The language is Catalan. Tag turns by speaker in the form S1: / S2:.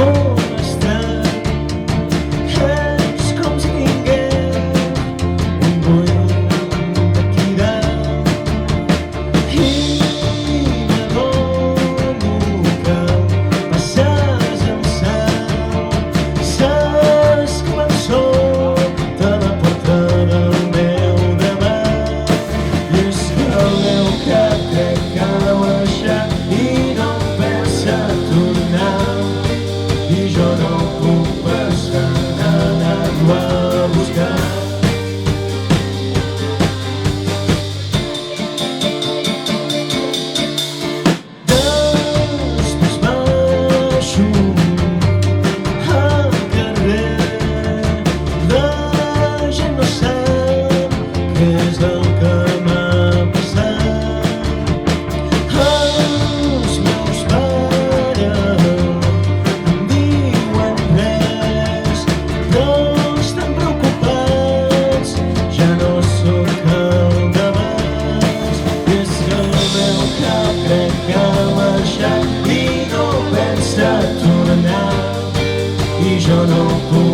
S1: molt estrany. És com si tingués un buit aquí dalt i m'adono que passes en salt. Saps que quan sóc a la porta del meu davant i és que el meu cap crec que ha baixat i no pensa tornar i jo no puc passar anar-lo a buscar. Després baixo al carrer, la gent no sap què és el que m'ha passat. Els meus pares em diuen res, però estan preocupats, ja no sóc el d'abans. I és que el meu cap crec que ha baixat i no pensa tornar i jo no puc